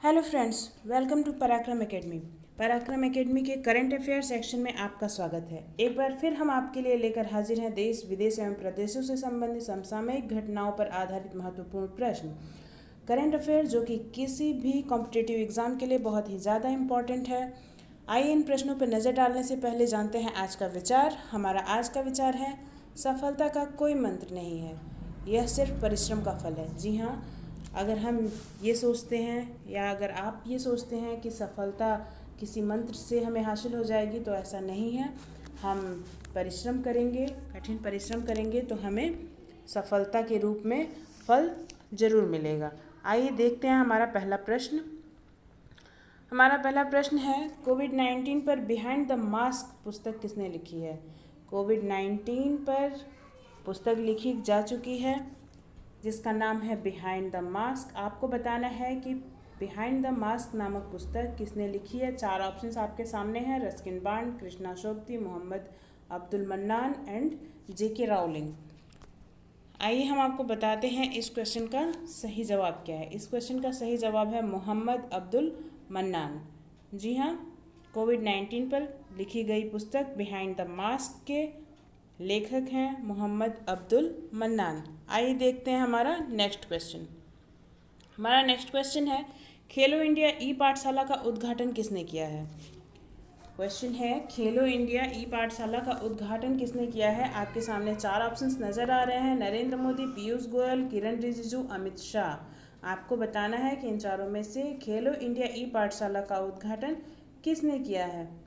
Hello friends, welcome to पराक्रम academy. पराक्रम academy के करंट अफेयर सेक्शन में आपका स्वागत है। एक बार फिर हम आपके लिए लेकर हाजिर हैं देश विदेश एवं प्रदेशों से संबंधित समसामयिक घटनाओं पर आधारित महत्वपूर्ण प्रश्न करंट अफेयर, जो कि किसी भी कॉम्पिटिटिव एग्जाम के लिए बहुत ही ज़्यादा इम्पॉर्टेंट है। आइए इन प्रश्नों पर नज़र डालने से पहले जानते हैं आज का विचार। हमारा आज का विचार है, सफलता का कोई मंत्र नहीं है, यह सिर्फ परिश्रम का फल है। जी हाँ, अगर हम ये सोचते हैं या अगर आप ये सोचते हैं कि सफलता किसी मंत्र से हमें हासिल हो जाएगी, तो ऐसा नहीं है। हम परिश्रम करेंगे, कठिन परिश्रम करेंगे तो हमें सफलता के रूप में फल ज़रूर मिलेगा। आइए देखते हैं हमारा पहला प्रश्न। हमारा पहला प्रश्न है, कोविड-19 पर बिहाइंड द मास्क पुस्तक किसने लिखी है? कोविड-19 पर पुस्तक लिखी जा चुकी है जिसका नाम है बिहाइंड द मास्क। आपको बताना है कि बिहाइंड द मास्क नामक पुस्तक किसने लिखी है। 4 ऑप्शंस आपके सामने हैं, Ruskin Bond, Krishna Sobti, Mohammad Abdul Mannan and J K Rowling. आइए हम आपको बताते हैं इस क्वेश्चन का सही जवाब क्या है। इस क्वेश्चन का सही जवाब है मोहम्मद अब्दुल मन्नान। जी हाँ, कोविड-19 पर लिखी गई पुस्तक बिहाइंड द मास्क के लेखक हैं मोहम्मद अब्दुल मन्नान। आइए देखते हैं हमारा नेक्स्ट क्वेश्चन। हमारा नेक्स्ट क्वेश्चन है, खेलो इंडिया ई पाठशाला का उद्घाटन किसने किया है? क्वेश्चन है, खेलो इंडिया ई पाठशाला का उद्घाटन किसने किया है? आपके सामने 4 ऑप्शंस नज़र आ रहे हैं, नरेंद्र मोदी, पीयूष गोयल, किरण रिजिजू, अमित शाह। आपको बताना है कि इन चारों में से खेलो इंडिया ई पाठशाला का उद्घाटन किसने किया है।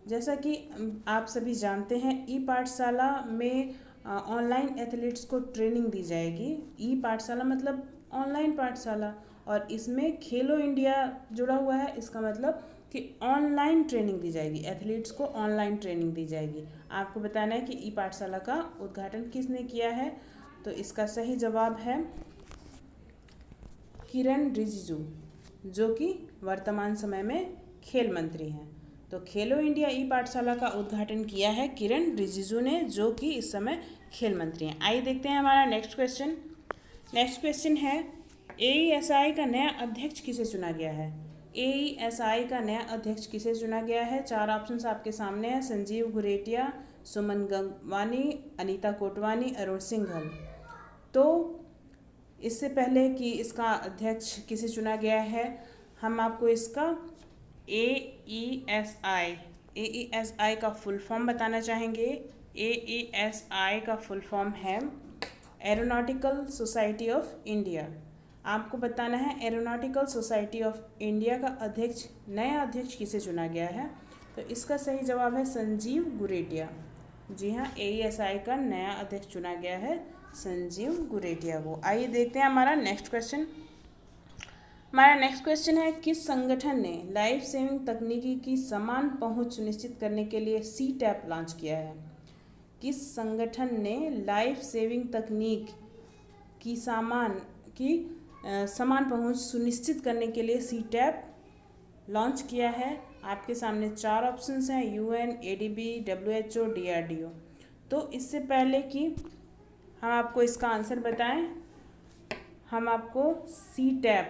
जैसा कि आप सभी जानते हैं, ई पाठशाला में ऑनलाइन एथलीट्स को ट्रेनिंग दी जाएगी। ई पाठशाला मतलब ऑनलाइन पाठशाला, और इसमें खेलो इंडिया जुड़ा हुआ है। इसका मतलब कि ऑनलाइन ट्रेनिंग दी जाएगी, एथलीट्स को ऑनलाइन ट्रेनिंग दी जाएगी। आपको बताना है कि ई पाठशाला का उद्घाटन किसने किया है। तो इसका सही जवाब है किरण रिजिजू, जो कि वर्तमान समय में खेल मंत्री हैं। तो खेलो इंडिया ई पाठशाला का उद्घाटन किया है किरण रिजिजू ने, जो कि इस समय खेल मंत्री हैं। आइए देखते हैं हमारा नेक्स्ट क्वेश्चन। नेक्स्ट क्वेश्चन है, AESI का नया अध्यक्ष किसे चुना गया है? AESI का नया अध्यक्ष किसे चुना गया है? 4 ऑप्शंस आपके सामने हैं, संजीव घुरेटिया, सुमन गंगवानी, अनीता कोटवानी, अरुण सिंघल। तो इससे पहले कि इसका अध्यक्ष किसे चुना गया है, हम आपको इसका AESI का फुल फॉर्म बताना चाहेंगे। AESI का फुल फॉर्म है एरोनॉटिकल सोसाइटी ऑफ इंडिया। आपको बताना है एरोनॉटिकल सोसाइटी ऑफ इंडिया का अध्यक्ष, नया अध्यक्ष किसे चुना गया है। तो इसका सही जवाब है संजीव गुरेटिया। जी हाँ, AESI का नया अध्यक्ष चुना गया है संजीव गुरेटिया को। आइए देखते हैं हमारा नेक्स्ट क्वेश्चन। हमारा नेक्स्ट क्वेश्चन है, किस संगठन ने लाइफ सेविंग तकनीकी की समान पहुंच सुनिश्चित करने के लिए CTAP लॉन्च किया है? किस संगठन ने लाइफ सेविंग तकनीक की समान पहुंच सुनिश्चित करने के लिए CTAP लॉन्च किया है? आपके सामने 4 ऑप्शंस हैं, UN, ADB, WHO, DRDO। तो इससे पहले कि हम आपको इसका आंसर बताएं, हम आपको CTAP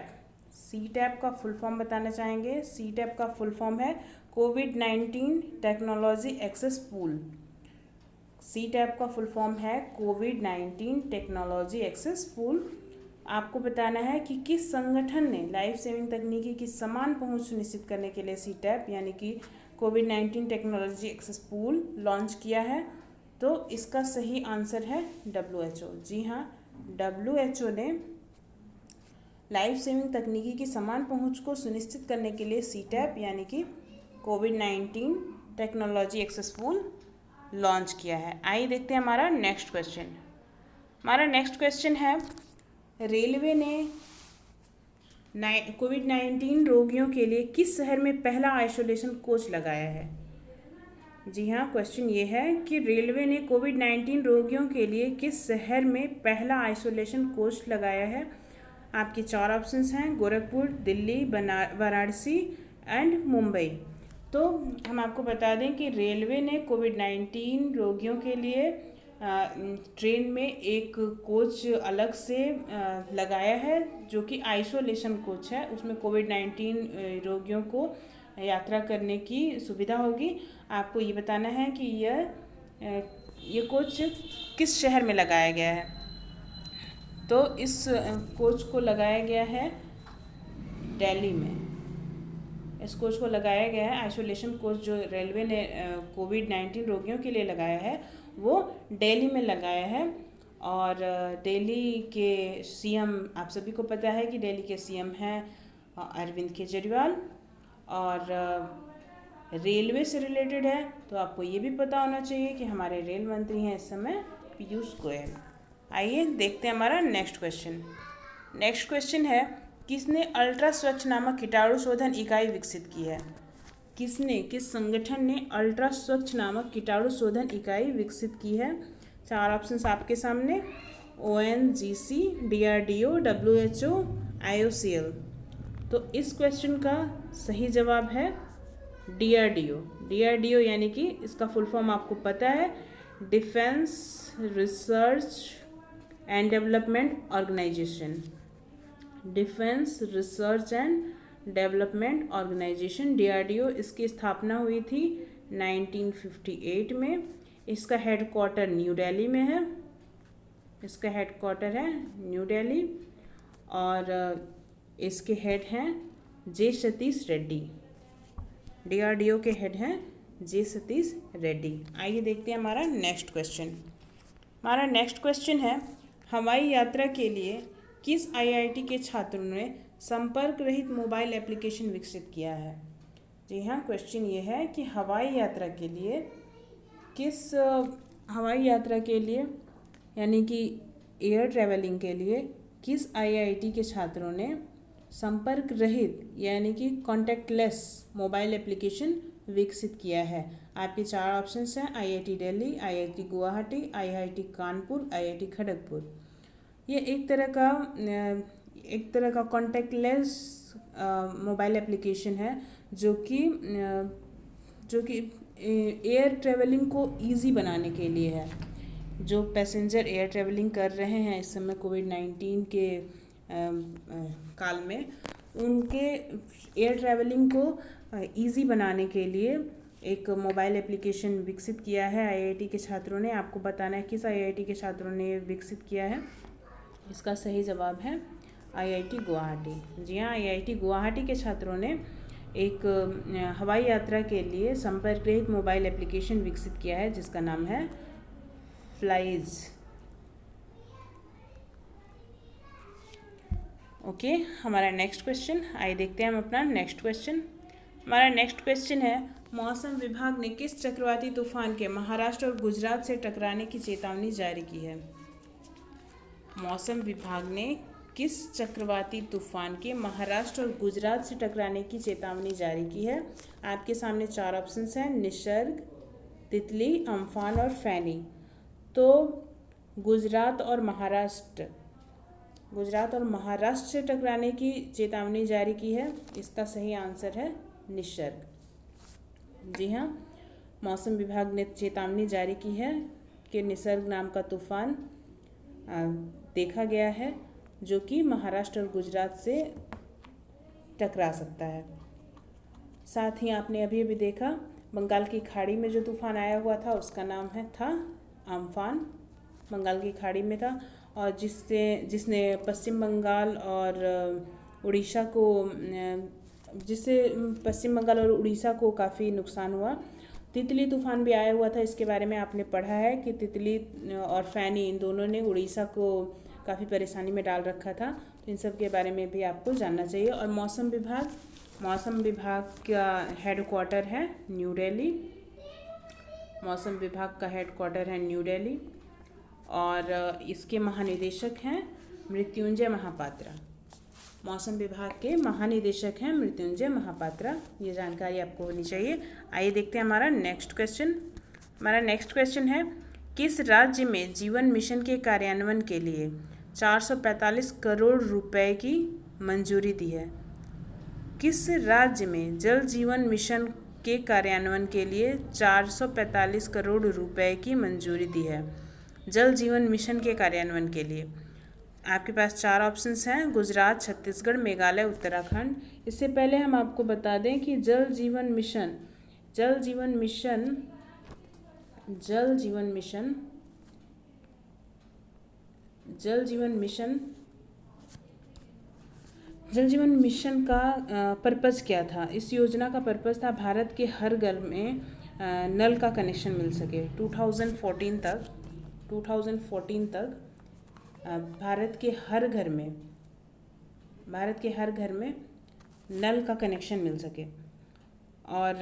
का फुल फॉर्म बताना चाहेंगे। CTAP का फुल फॉर्म है कोविड-19 टेक्नोलॉजी एक्सेस पूल। CTAP का फुल फॉर्म है कोविड-19 टेक्नोलॉजी एक्सेस पूल। आपको बताना है कि किस संगठन ने लाइफ सेविंग तकनीकी की समान पहुंच सुनिश्चित करने के लिए CTAP यानी कि कोविड-19 टेक्नोलॉजी एक्सेस पूल लॉन्च किया है। तो इसका सही आंसर है WHO। जी हाँ, WHO ने लाइफ सेविंग तकनीकी की समान पहुंच को सुनिश्चित करने के लिए CTAP यानी कि कोविड-19 टेक्नोलॉजी एक्सेस पूल लॉन्च किया है। आइए देखते हैं हमारा नेक्स्ट क्वेश्चन। हमारा नेक्स्ट क्वेश्चन है, रेलवे ने कोविड-19 रोगियों के लिए किस शहर में पहला आइसोलेशन कोच लगाया है? जी हाँ, क्वेश्चन ये है कि रेलवे ने कोविड-19 रोगियों के लिए किस शहर में पहला आइसोलेशन कोच लगाया है? आपके 4 ऑप्शंस हैं, गोरखपुर, दिल्ली, वाराणसी एंड मुंबई। तो हम आपको बता दें कि रेलवे ने कोविड-19 रोगियों के लिए ट्रेन में एक कोच अलग से लगाया है जो कि आइसोलेशन कोच है। उसमें कोविड-19 रोगियों को यात्रा करने की सुविधा होगी। आपको ये बताना है कि ये कोच किस शहर में लगाया गया है। तो इस कोच को लगाया गया है दिल्ली में। इस कोच को लगाया गया है, आइसोलेशन कोच जो रेलवे ने कोविड-19 रोगियों के लिए लगाया है वो दिल्ली में लगाया है। और दिल्ली के सीएम, आप सभी को पता है कि दिल्ली के सीएम हैं अरविंद केजरीवाल। और रेलवे से रिलेटेड है तो आपको ये भी पता होना चाहिए कि हमारे रेल मंत्री हैं इस समय पीयूष गोयल। आइए देखते हैं हमारा नेक्स्ट क्वेश्चन। नेक्स्ट क्वेश्चन है, किसने अल्ट्रा स्वच्छ नामक कीटाणु शोधन इकाई विकसित की है? किस संगठन ने अल्ट्रा स्वच्छ नामक कीटाणु शोधन इकाई विकसित की है? 4 ऑप्शंस आपके सामने, ONGC, DRDO, WHO, IOCL। तो इस क्वेश्चन का सही जवाब है DRDO यानी कि इसका फुल फॉर्म आपको पता है, defence research and development organisation. Defence research and development organisation, DRDO। इसकी स्थापना हुई थी 1958 में। इसका हेडक्वार्टर न्यू दिल्ली में है। इसका हेडक्वार्टर है न्यू दिल्ली। और इसके हेड हैं जे सतीश रेड्डी। DRDO के हेड हैं जे सतीश रेड्डी। आइए देखते हैं हमारा नेक्स्ट क्वेश्चन। हमारा नेक्स्ट क्वेश्चन है, हवाई यात्रा के लिए किस IIT के छात्रों ने संपर्क रहित मोबाइल एप्लीकेशन विकसित किया है? जी हाँ, क्वेश्चन ये है कि हवाई यात्रा के लिए यानी कि एयर ट्रैवलिंग के लिए किस IIT के छात्रों ने संपर्क रहित यानी कि कॉन्टैक्टलेस मोबाइल एप्लीकेशन विकसित किया है? आपके 4 ऑप्शंस हैं, IIT Delhi, IIT Guwahati, IIT Kanpur, IIT Kharagpur. ये एक तरह का कॉन्टैक्टलेस मोबाइल एप्लीकेशन है जो कि एयर ट्रैवलिंग को इजी बनाने के लिए है। जो पैसेंजर एयर ट्रैवलिंग कर रहे हैं इस समय कोविड-19 के काल में, उनके एयर ट्रैवलिंग को इजी बनाने के लिए एक मोबाइल एप्लीकेशन विकसित किया है IIT के छात्रों ने। आपको बताना है किस IIT के छात्रों ने विकसित किया है। इसका सही जवाब है IIT गुवाहाटी। जी हाँ, IIT गुवाहाटी के छात्रों ने एक हवाई यात्रा के लिए संपर्क रहित मोबाइल एप्लीकेशन विकसित किया है जिसका नाम है फ्लाइज। ओके, हमारा नेक्स्ट क्वेश्चन, आइए देखते हैं हम अपना नेक्स्ट क्वेश्चन। हमारा नेक्स्ट क्वेश्चन है, मौसम विभाग ने किस चक्रवाती तूफान के महाराष्ट्र और गुजरात से टकराने की चेतावनी जारी की है? मौसम विभाग ने किस चक्रवाती तूफान के महाराष्ट्र और गुजरात से टकराने की चेतावनी जारी की है? आपके सामने 4 ऑप्शंस हैं, निसर्ग, तितली, अम्फान और फैनी। तो गुजरात और महाराष्ट्र से टकराने की चेतावनी जारी की है। इसका सही आंसर है निसर्ग। जी हाँ, मौसम विभाग ने चेतावनी जारी की है कि निसर्ग नाम का तूफान देखा गया है जो कि महाराष्ट्र और गुजरात से टकरा सकता है। साथ ही आपने अभी अभी देखा बंगाल की खाड़ी में जो तूफान आया हुआ था उसका नाम था अम्फान, बंगाल की खाड़ी में था, और जिसने पश्चिम बंगाल और उड़ीसा को काफ़ी नुकसान हुआ। तितली तूफान भी आया हुआ था, इसके बारे में आपने पढ़ा है कि तितली और फैनी इन दोनों ने उड़ीसा को काफ़ी परेशानी में डाल रखा था। तो इन सब के बारे में भी आपको जानना चाहिए। और मौसम विभाग का हेडक्वार्टर है न्यू दिल्ली। मौसम विभाग का हेडक्वार्टर है न्यू दिल्ली और इसके महानिदेशक हैं मृत्युंजय महापात्रा। मौसम विभाग के महानिदेशक हैं मृत्युंजय महापात्रा। ये जानकारी आपको होनी चाहिए। आइए देखते हैं हमारा नेक्स्ट क्वेश्चन। हमारा नेक्स्ट क्वेश्चन है, किस राज्य में जीवन मिशन के कार्यान्वयन के लिए 445 करोड़ रुपए की मंजूरी दी है? किस राज्य में जल जीवन मिशन के कार्यान्वयन के लिए 445 करोड़ रुपए की मंजूरी दी है? जल जीवन मिशन के कार्यान्वयन के लिए? आपके पास 4 ऑप्शंस हैं, गुजरात, छत्तीसगढ़, मेघालय, उत्तराखंड। इससे पहले हम आपको बता दें कि जल जीवन मिशन जल जीवन मिशन जल जीवन मिशन जल जीवन मिशन जल जीवन मिशन का पर्पज़ क्या था? इस योजना का पर्पज़ था भारत के हर घर में नल का कनेक्शन मिल सके। 2014 तक भारत के हर घर में नल का कनेक्शन मिल सके। और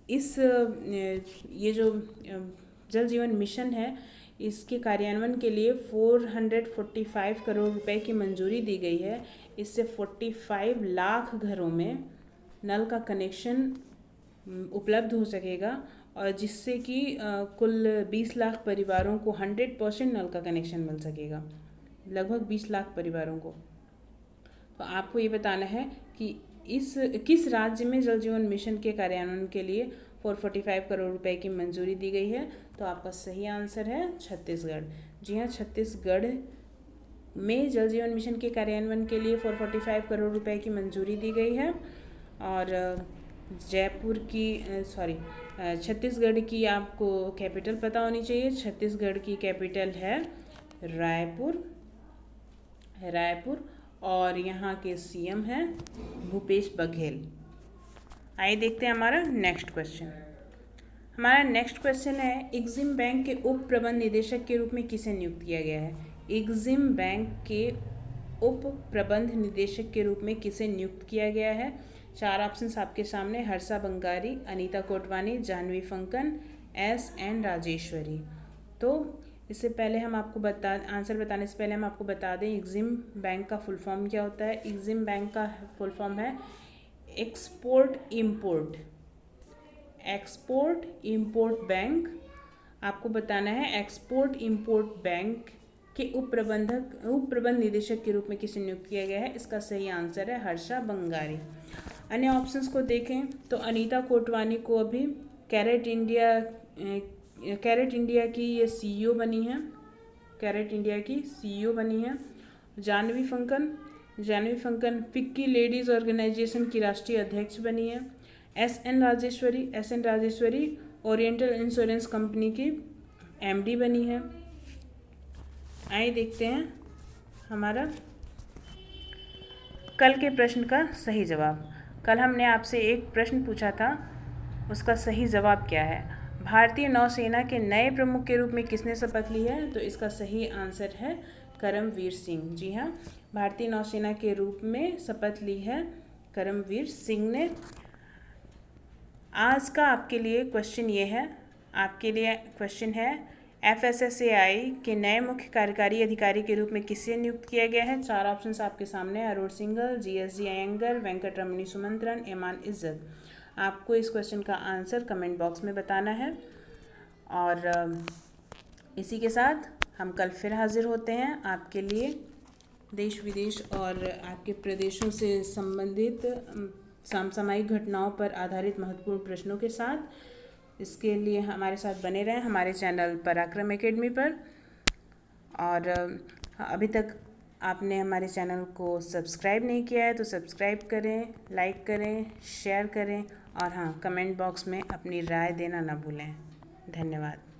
ये जो जल जीवन मिशन है, इसके कार्यान्वयन के लिए 445 करोड़ रुपए की मंजूरी दी गई है। इससे 45 लाख घरों में नल का कनेक्शन उपलब्ध हो सकेगा और जिससे कि कुल 20 लाख परिवारों को 100% नल का कनेक्शन मिल सकेगा, लगभग 20 लाख परिवारों को। तो आपको ये बताना है कि किस राज्य में जल जीवन मिशन के कार्यान्वयन के लिए 445 करोड़ रुपए की मंजूरी दी गई है। तो आपका सही आंसर है छत्तीसगढ़। जी हाँ, छत्तीसगढ़ में जल जीवन मिशन के कार्यान्वयन के लिए 445 करोड़ रुपए की मंजूरी दी गई है। और छत्तीसगढ़ की आपको कैपिटल पता होनी चाहिए। छत्तीसगढ़ की कैपिटल है रायपुर और यहाँ के सीएम हैं भूपेश बघेल। आइए देखते हैं हमारा नेक्स्ट क्वेश्चन। हमारा नेक्स्ट क्वेश्चन है, एग्जिम बैंक के उप प्रबंध निदेशक के रूप में किसे नियुक्त किया गया है? एग्जिम बैंक के उप प्रबंध निदेशक के रूप में किसे नियुक्त किया गया है? 4 ऑप्शंस आपके सामने, हर्षा बंगारी, अनीता कोटवानी, जाह्नवी फंकन, एस.एन. राजेश्वरी। तो इससे पहले हम आपको आंसर बताने से पहले हम आपको बता दें एग्जिम बैंक का फुल फॉर्म क्या होता है। एग्जिम बैंक का फुल फॉर्म है एक्सपोर्ट इंपोर्ट बैंक। आपको बताना है एक्सपोर्ट इंपोर्ट बैंक के उप प्रबंध निदेशक के रूप में किसे नियुक्त किया गया है? इसका सही आंसर है हर्षा बंगारी। अन्य ऑप्शंस को देखें तो अनीता कोटवानी को अभी कैरेट इंडिया की ये सीईओ बनी है। जाह्नवी फंकन फिक्की लेडीज़ ऑर्गेनाइजेशन की राष्ट्रीय अध्यक्ष बनी है। SN. Rajeshwari oriental insurance company की एमडी बनी है। आइए देखते हैं हमारा कल के प्रश्न का सही जवाब। कल हमने आपसे एक प्रश्न पूछा था, उसका सही जवाब क्या है? भारतीय नौसेना के नए प्रमुख के रूप में किसने शपथ ली है? तो इसका सही आंसर है करमवीर सिंह। जी हाँ, भारतीय नौसेना के रूप में शपथ ली है करमवीर सिंह ने। आज का आपके लिए क्वेश्चन है FSSAI के नए मुख्य कार्यकारी अधिकारी के रूप में किसे नियुक्त किया गया है? 4 ऑप्शंस आपके सामने, अरुण सिंघल, GSG अयंगर, वेंकटरमणी सुमंत्रन, एमान इज्जत। आपको इस क्वेश्चन का आंसर कमेंट बॉक्स में बताना है। और इसी के साथ हम कल फिर हाजिर होते हैं आपके लिए देश विदेश और आपके प्रदेशों से संबंधित समसामयिक घटनाओं पर आधारित महत्वपूर्ण प्रश्नों के साथ। इसके लिए हमारे साथ बने रहें हमारे चैनल पराक्रम एकेडमी पर। और अभी तक आपने हमारे चैनल को सब्सक्राइब नहीं किया है तो सब्सक्राइब करें, लाइक करें, शेयर करें और हाँ, कमेंट बॉक्स में अपनी राय देना ना भूलें। धन्यवाद।